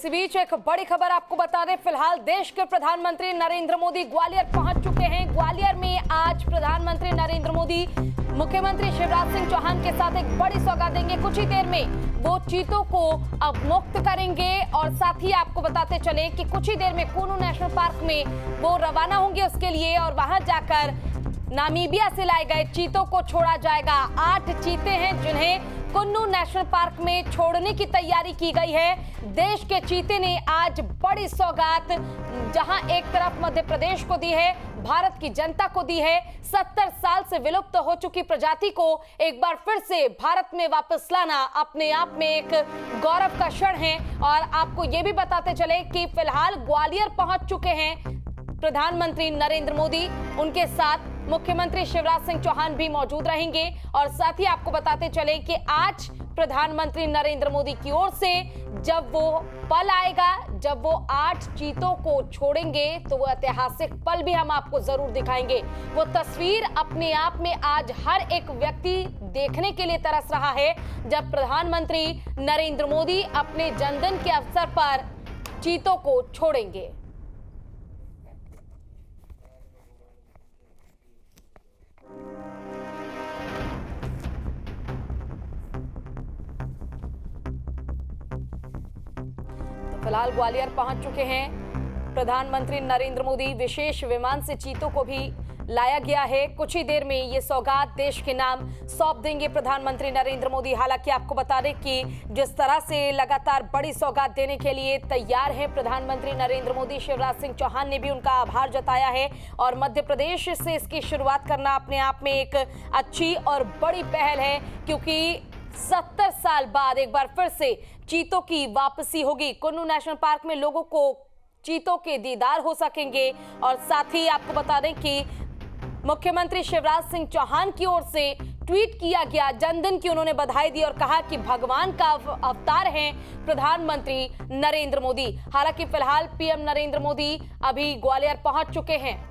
इसी बीच एक बड़ी खबर आपको बता दें। फिलहाल देश के प्रधानमंत्री नरेंद्र मोदी ग्वालियर पहुंच चुके हैं। ग्वालियर में आज प्रधानमंत्री नरेंद्र मोदी मुख्यमंत्री शिवराज सिंह चौहान के साथ एक बड़ी सौगात देंगे। कुछ ही देर में वो चीतों को अब मुक्त करेंगे और साथ ही आपको बताते चले कि कुछ ही देर में कुन्नू नेशनल पार्क में वो रवाना होंगे उसके लिए और वहां जाकर नामीबिया से लाए गए चीतों को छोड़ा जाएगा। 8 चीते हैं जिन्हें कुन्नू नेशनल पार्क में छोड़ने की तैयारी की गई है। देश के चीते ने आज बड़ी सौगात जहां एक तरफ मध्य प्रदेश को दी है, भारत की जनता को दी है। 70 साल से विलुप्त हो चुकी प्रजाति को एक बार फिर से भारत में वापस लाना अपने आप में एक गौरव का क्षण है। और आपको ये भी बताते चले कि फिलहाल ग्वालियर पहुंच चुके हैं प्रधानमंत्री नरेंद्र मोदी। उनके साथ मुख्यमंत्री शिवराज सिंह चौहान भी मौजूद रहेंगे। और साथ ही आपको बताते चले कि आज प्रधानमंत्री नरेंद्र मोदी की ओर से जब वो पल आएगा, जब वो 8 चीतों को छोड़ेंगे, तो वो ऐतिहासिक पल भी हम आपको जरूर दिखाएंगे। वो तस्वीर अपने आप में आज हर एक व्यक्ति देखने के लिए तरस रहा है, जब प्रधानमंत्री नरेंद्र मोदी अपने जन्मदिन के अवसर पर चीतों को छोड़ेंगे। फिलहाल ग्वालियर पहुंच चुके हैं प्रधानमंत्री नरेंद्र मोदी। विशेष विमान से चीतों को भी लाया गया है। कुछ ही देर में ये सौगात देश के नाम सौंप देंगे प्रधानमंत्री नरेंद्र मोदी। हालांकि आपको बता दें कि जिस तरह से लगातार बड़ी सौगात देने के लिए तैयार हैं प्रधानमंत्री नरेंद्र मोदी, शिवराज सिंह चौहान ने भी उनका आभार जताया है। और मध्य प्रदेश से इसकी शुरुआत करना अपने आप में एक अच्छी और बड़ी पहल है, क्योंकि 70 साल बाद एक बार फिर से चीतों की वापसी होगी। कुन्नू नेशनल पार्क में लोगों को चीतों के दीदार हो सकेंगे। और साथ ही आपको बता दें कि मुख्यमंत्री शिवराज सिंह चौहान की ओर से ट्वीट किया गया, जन्मदिन की उन्होंने बधाई दी और कहा कि भगवान का अवतार हैं प्रधानमंत्री नरेंद्र मोदी। हालांकि फिलहाल पीएम नरेंद्र मोदी अभी ग्वालियर पहुंच चुके हैं।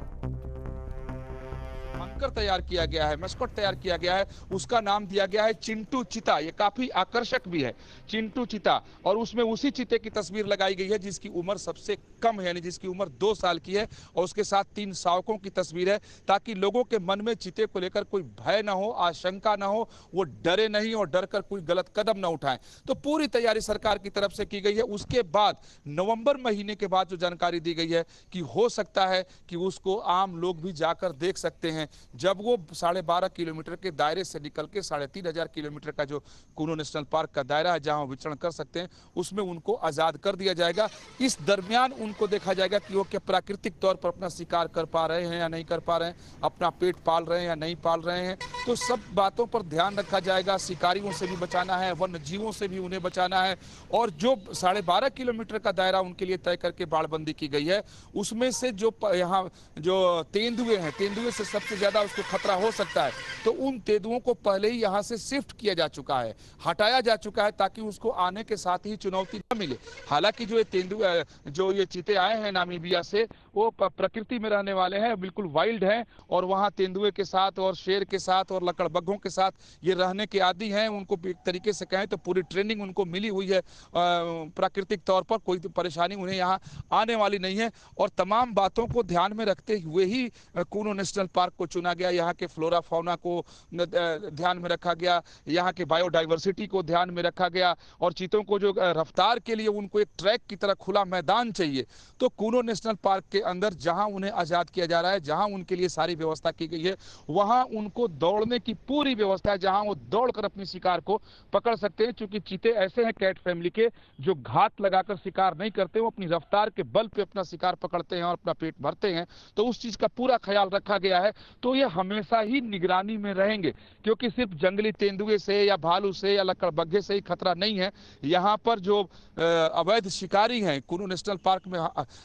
तैयार किया गया है, मस्कट तैयार किया गया है, उसका नाम दिया गया है चिंटू चीता। ये काफी आकर्षक भी है, चिंटू चीता। और उसमें उसी चीते की तस्वीर लगाई गई है जिसकी उम्र सबसे कम है, यानी जिसकी उम्र 2 साल की है। और उसके साथ 3 शावकों की तस्वीर है, ताकि लोगों के मन में चीते को लेकर कोई भय ना हो, आशंका ना हो, वो डरे नहीं और डर कर कोई गलत कदम ना उठाएं। तो पूरी तैयारी सरकार की तरफ से की गई है। उसके बाद नवंबर महीने के बाद जो जानकारी दी गई है कि हो सकता है कि उसको आम लोग भी जाकर देख सकते हैं, जब वो 12.5 किलोमीटर के दायरे से निकल के 3,500 किलोमीटर का जो कुन्नू नेशनल पार्क का दायरा है, जहां वो विचरण कर सकते हैं, उसमें उनको आजाद कर दिया जाएगा। इस दरमियान उनको देखा जाएगा कि वो क्या प्राकृतिक तौर पर अपना शिकार कर पा रहे हैं या नहीं कर पा रहे हैं, अपना पेट पाल रहे हैं या नहीं पाल रहे हैं। तो सब बातों पर ध्यान रखा जाएगा। शिकारियों से भी बचाना है, वन्य जीवों से भी उन्हें बचाना है। और जो 12.5 किलोमीटर का दायरा उनके लिए तय करके बाड़बंदी की गई है, उसमें से जो यहाँ जो तेंदुए हैं, तेंदुए से सबसे ज्यादा उसको खतरा हो सकता है। तो उन तेंदुओं को पहले ही यहाँ से शिफ्ट किया जा चुका है, हटाया जा चुका है, ताकि उसको आने के साथ ही चुनौती न मिले। हालांकि जो ये तेंदुए, जो ये चीते आए हैं नामीबिया से, वो प्रकृति में रहने वाले हैं, बिल्कुल वाइल्ड हैं। और वहाँ तेंदुए के साथ और शेर के साथ और लकड़बग्घों के साथ ये रहने के आदी हैं। उनको एक तरीके से कहें तो पूरी ट्रेनिंग उनको मिली हुई है प्राकृतिक तौर पर। कोई परेशानी उन्हें यहाँ आने वाली नहीं है। और तमाम बातों को ध्यान में रखते हुए ही कुन्नू नेशनल पार्क को चुना गया। यहाँ के फ्लोरा फौना को ध्यान में रखा गया, यहाँ के बायोडाइवर्सिटी को ध्यान में रखा गया। और चीतों को जो रफ्तार के लिए उनको एक ट्रैक की तरह खुला मैदान चाहिए, तो कुन्नू नेशनल पार्क के अंदर जहां उन्हें आजाद किया जा रहा है, जहां उनके लिए सारी व्यवस्था की गई है, वहां उनको दौड़ने की पूरी व्यवस्था है, जहां वो दौड़कर अपनी शिकार को पकड़ सकते हैं। क्योंकि चीते ऐसे हैं कैट फैमिली के, जो घात लगाकर शिकार नहीं करते, वो अपनी रफ्तार के बल पे अपना शिकार पकड़ते हैं और अपना पेट भरते हैं। तो उस चीज का पूरा ख्याल रखा गया है। तो ये हमेशा ही निगरानी में रहेंगे, क्योंकि सिर्फ जंगली तेंदुए से या भालू से या लकड़बग्घे से ही खतरा नहीं है। यहाँ पर जो अवैध शिकारी हैं कुन्नू नेशनल पार्क में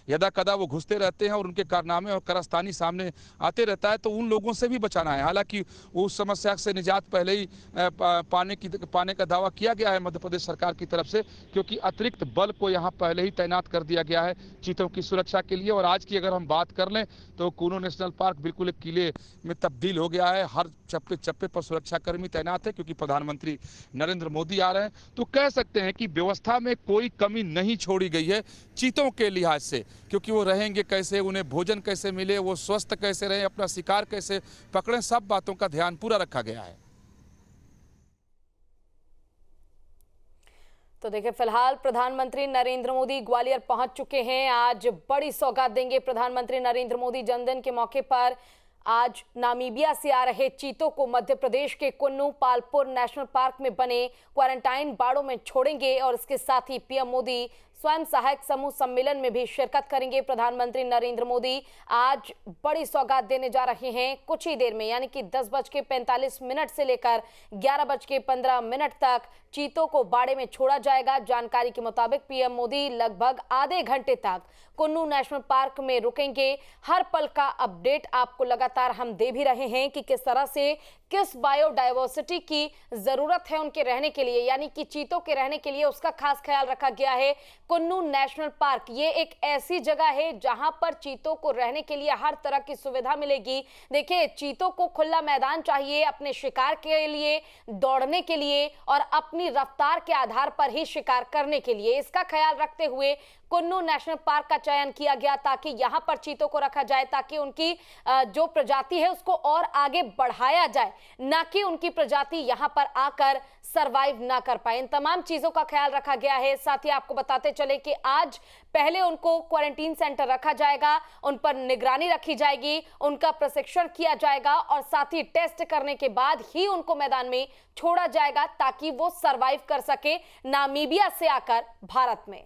यदा कदा वो घुसते रहते हैं और उनके कारनामे और कारस्तानी सामने आते रहता है, तो उन लोगों से भी बचाना है। हालांकि उस समस्या से निजात पहले ही पाने का दावा किया गया है मध्य प्रदेश सरकार की तरफ से, क्योंकि अतिरिक्त बल को यहाँ पहले ही तैनात कर दिया गया है चीतों की सुरक्षा के लिए। और आज की अगर हम बात कर लें तो कुन्नू नेशनल पार्क बिल्कुल एक किले में तब्दील हो गया है। हर चप्पे चप्पे पर सुरक्षाकर्मी तैनात है क्योंकि प्रधानमंत्री नरेंद्र मोदी आ रहे हैं। तो कह सकते हैं कि व्यवस्था में कोई कमी नहीं छोड़ी गई है चीतों के लिहाज से, क्योंकि वो रहेंगे कैसे, उन्हें भोजन कैसे मिले, वो स्वस्थ कैसे रहे, अपना शिकार कैसे पकड़ें, सब बातों का ध्यान पूरा रखा गया है। तो देखिए, फिलहाल प्रधानमंत्री नरेंद्र मोदी ग्वालियर पहुंच चुके हैं। आज बड़ी सौगात देंगे प्रधानमंत्री नरेंद्र मोदी। जन्मदिन के मौके पर आज नामीबिया से आ रहे चीतों को मध्य प्रदेश के कुन्नू पालपुर नेशनल पार्क में बने क्वारंटाइन बाड़ों में छोड़ेंगे और इसके साथ ही पीएम मोदी स्वयं सहायक समूह सम्मेलन में भी शिरकत करेंगे। प्रधानमंत्री नरेंद्र मोदी आज बड़ी सौगात देने जा रहे हैं। कुछ ही देर में यानी कि 10:45 से लेकर 11:15 तक चीतों को बाड़े में छोड़ा जाएगा। जानकारी के मुताबिक पीएम मोदी लगभग आधे घंटे तक कुन्नू नेशनल पार्क में रुकेंगे। हर पल का अपडेट आपको लगातार हम दे भी रहे हैं कि किस तरह से किस बायोडायवर्सिटी की जरूरत है उनके रहने के लिए, यानी कि चीतों के रहने के लिए उसका खास ख्याल रखा गया है। कुन्नू नेशनल पार्क ये एक ऐसी जगह है जहां पर चीतों को रहने के लिए हर तरह की सुविधा मिलेगी। देखिए, चीतों को खुला मैदान चाहिए अपने शिकार के लिए, दौड़ने के लिए और अपनी रफ्तार के आधार पर ही शिकार करने के लिए। इसका ख्याल रखते हुए कुन्नू नेशनल पार्क का चयन किया गया ताकि यहां पर चीतों को रखा जाए, ताकि उनकी जो प्रजाति है उसको और आगे बढ़ाया जाए, ना कि उनकी प्रजाति यहां पर आकर सरवाइव ना कर पाए। इन तमाम चीजों का ख्याल रखा गया है। साथ ही आपको बताते चले कि आज पहले उनको क्वारंटीन सेंटर रखा जाएगा, उन पर निगरानी रखी जाएगी, उनका प्रशिक्षण किया जाएगा और साथ ही टेस्ट करने के बाद ही उनको मैदान में छोड़ा जाएगा ताकि वो सरवाइव कर सके नामीबिया से आकर भारत में।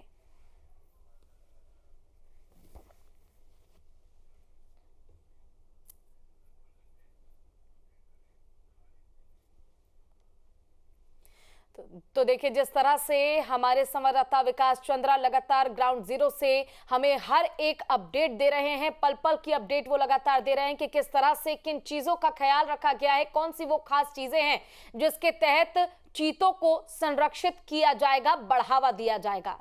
तो देखिए, जिस तरह से हमारे संवाददाता विकास चंद्रा लगातार ग्राउंड जीरो से हमें हर एक अपडेट दे रहे हैं, पल पल की अपडेट वो लगातार दे रहे हैं कि किस तरह से किन चीजों का ख्याल रखा गया है, कौन सी वो खास चीजें हैं जिसके तहत चीतों को संरक्षित किया जाएगा, बढ़ावा दिया जाएगा।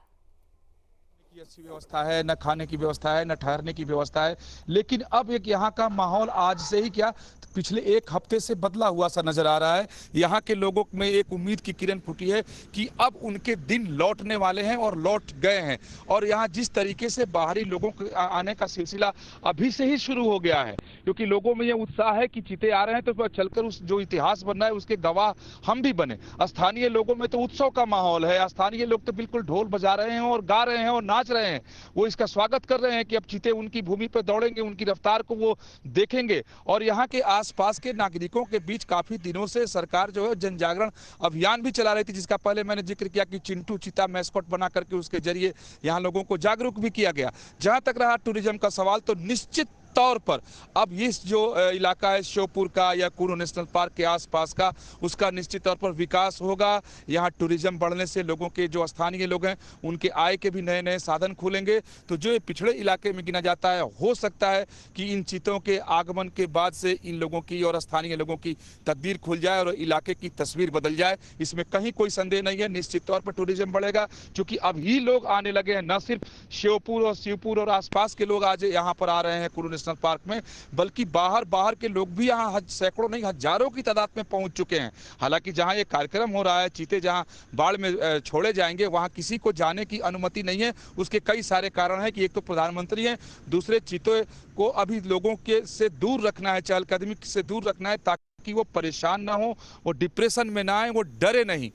अच्छी व्यवस्था है, न खाने की व्यवस्था है, न ठहरने की व्यवस्था है, लेकिन अब एक यहाँ का माहौल आज से ही क्या पिछले एक हफ्ते से बदला हुआ सा नजर आ रहा है। यहाँ के लोगों में एक उम्मीद की किरण फूटी है कि अब उनके दिन लौटने वाले हैं और लौट गए हैं। और यहाँ जिस तरीके से बाहरी लोगों के आने का सिलसिला अभी से ही शुरू हो गया है, क्योंकि लोगों में ये उत्साह है कि चीते आ रहे हैं तो चलकर उस जो इतिहास बन रहा है उसके गवाह हम भी बने। स्थानीय लोगों में तो उत्सव का माहौल है, स्थानीय लोग तो बिल्कुल ढोल बजा रहे हैं और गा रहे हैं और नाच रहे हैं। वो इसका स्वागत कर रहे हैं कि अब चीते उनकी भूमि पर दौड़ेंगे, उनकी रफ्तार को वो देखेंगे। और यहाँ के आसपास के नागरिकों के बीच काफी दिनों से सरकार जो है जन जागरण अभियान भी चला रही थी, जिसका पहले मैंने जिक्र किया कि चिंटू चीता मैस्कॉट बना करके उसके जरिए यहाँ लोगों को जागरूक भी किया गया। जहां तक रहा टूरिज्म का सवाल, तो निश्चित तौर पर अब इस जो इलाका है श्योपुर का या कुन्नू नेशनल पार्क के आसपास का, उसका निश्चित तौर पर विकास होगा। यहाँ टूरिज्म बढ़ने से लोगों के जो स्थानीय लोग हैं उनके आय के भी नए नए साधन खुलेंगे। तो जो पिछड़े इलाके में गिना जाता है, हो सकता है कि इन चीतों के आगमन के बाद से इन लोगों की और स्थानीय लोगों की तकदीर खुल जाए और इलाके की तस्वीर बदल जाए। इसमें कहीं कोई संदेह नहीं है। निश्चित तौर पर टूरिज्म बढ़ेगा क्योंकि अब ही लोग आने लगे हैं। न सिर्फ श्योपुर और शिवपुर और आसपास के लोग आज यहाँ पर आ रहे हैं कुन्नू नेशनल पार्क में, बल्कि बाहर के लोग भी यहाँ सैकड़ों नहीं हजारों की तादाद में पहुंच चुके हैं। हालांकि जहां ये कार्यक्रम हो रहा है, चीते जहां बाढ़ में छोड़े जाएंगे, वहां किसी को जाने की अनुमति नहीं है। उसके कई सारे कारण हैं कि एक तो प्रधानमंत्री हैं, दूसरे चीते को अभी लोगों के से दूर रखना है, चहलकदमी से दूर रखना है ताकि वो परेशान ना हो, वो डिप्रेशन में ना आए, वो डरे नहीं।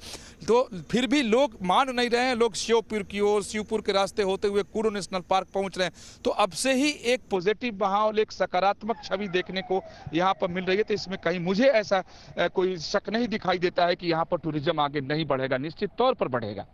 तो फिर भी लोग मान नहीं रहे हैं। लोग श्योपुर की ओर, शिवपुर के रास्ते होते हुए कुन्नू नेशनल पार्क पहुंच रहे हैं। तो अब से ही एक पॉजिटिव माहौल, एक सकारात्मक छवि देखने को यहाँ पर मिल रही है। तो इसमें कहीं मुझे ऐसा कोई शक नहीं दिखाई देता है कि यहाँ पर टूरिज्म आगे नहीं बढ़ेगा, निश्चित तौर पर बढ़ेगा।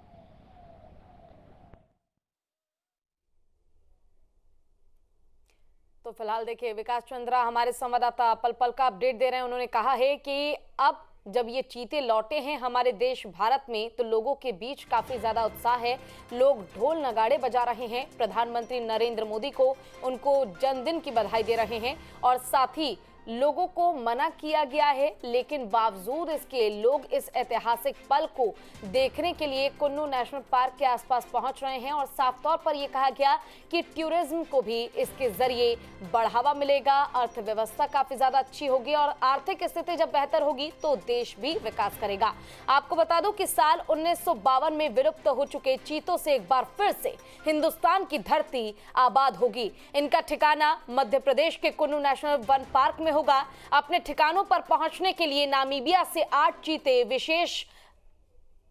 तो फिलहाल देखिए, विकास चंद्रा हमारे संवाददाता पल पल का अपडेट दे रहे हैं। उन्होंने कहा है कि अब जब ये चीते लौटे हैं हमारे देश भारत में, तो लोगों के बीच काफी ज्यादा उत्साह है। लोग ढोल नगाड़े बजा रहे हैं, प्रधानमंत्री नरेंद्र मोदी को उनको जन्मदिन की बधाई दे रहे हैं और साथ ही लोगों को मना किया गया है, लेकिन बावजूद इसके लोग इस ऐतिहासिक पल को देखने के लिए कुन्नू नेशनल पार्क के आसपास पहुंच रहे हैं और साफ तौर पर यह कहा गया कि टूरिज्म को भी इसके जरिए बढ़ावा मिलेगा, अर्थव्यवस्था काफी ज्यादा अच्छी होगी और आर्थिक स्थिति जब बेहतर होगी तो देश भी विकास करेगा। आपको बता दूं कि साल 1952 में विलुप्त हो चुके चीतों से एक बार फिर से हिंदुस्तान की धरती आबाद होगी। इनका ठिकाना मध्य प्रदेश के कुन्नू नेशनल वन पार्क में होगा। अपने ठिकानों पर पहुंचने के लिए नामीबिया से 8 चीते विशेष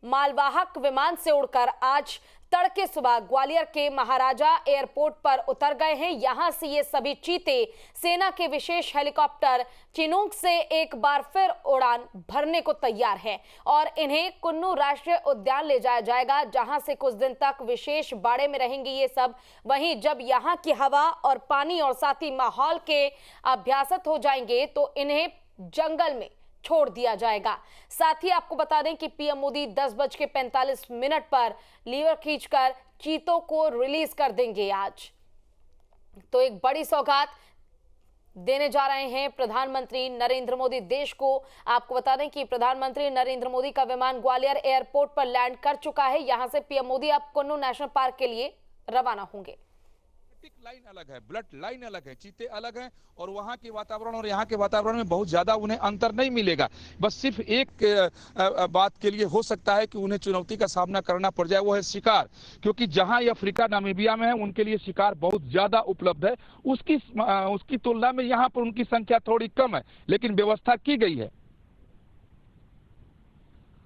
मालवाहक विमान से उड़कर आज तड़के सुबह ग्वालियर के महाराजा एयरपोर्ट पर उतर गए हैं। यहां से ये सभी चीते सेना के विशेष हेलीकॉप्टर चिनूक से एक बार फिर उड़ान भरने को तैयार है और इन्हें कुन्नू राष्ट्रीय उद्यान ले जाया जाएगा, जहां से कुछ दिन तक विशेष बाड़े में रहेंगे ये सब। वहीं जब यहां की हवा और पानी और साथ ही माहौल के अभ्यासत हो जाएंगे तो इन्हें जंगल में छोड़ दिया जाएगा। साथ ही आपको बता दें कि पीएम मोदी 10:45 पर लीवर खींचकर चीतों को रिलीज कर देंगे आज। तो एक बड़ी सौगात देने जा रहे हैं प्रधानमंत्री नरेंद्र मोदी देश को। आपको बता दें कि प्रधानमंत्री नरेंद्र मोदी का विमान ग्वालियर एयरपोर्ट पर लैंड कर चुका है। यहां से पीएम मोदी अब कुन्नू नेशनल पार्क के लिए रवाना होंगे। लाइन अलग है, ब्लड लाइन अलग है, चीते अलग हैं और वहां के वातावरण और यहाँ के वातावरण में बहुत ज्यादा उन्हें अंतर नहीं मिलेगा। बस सिर्फ एक बात के लिए हो सकता है कि उन्हें चुनौती का सामना करना पड़ जाए, वो है शिकार, क्योंकि जहां ये अफ्रीका नामीबिया में है उनके लिए शिकार बहुत ज्यादा उपलब्ध है। उसकी तुलना में यहाँ पर उनकी संख्या थोड़ी कम है, लेकिन व्यवस्था की गई है।